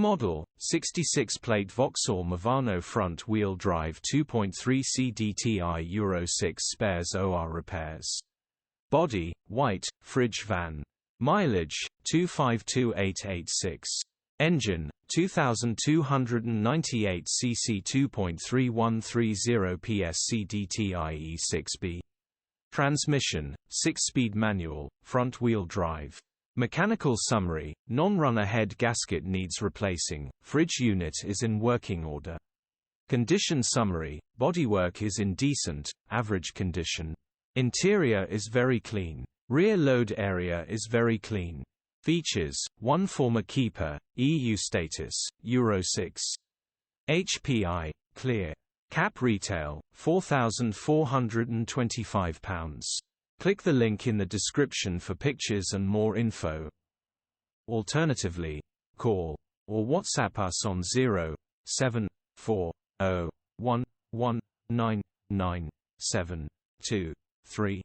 model, 66-plate VAUXHALL MOVANO front-wheel drive 2.3 CDTI Euro 6 spares OR repairs. Body, white, fridge van. Mileage, 252,886. Engine, 2298 cc 2.3130 PS CDTI E6B. Transmission, 6-speed manual, front-wheel drive. Mechanical summary: non-runner head gasket needs replacing, fridge unit is in working order. Condition summary: bodywork is in decent, average condition. Interior is very clean. Rear load area is very clean. Features: 1 former keeper, EU status, Euro 6. HPI, clear. Cap retail, £4,425. Click the link in the description for pictures and more info. Alternatively, call or WhatsApp us on 07401199723.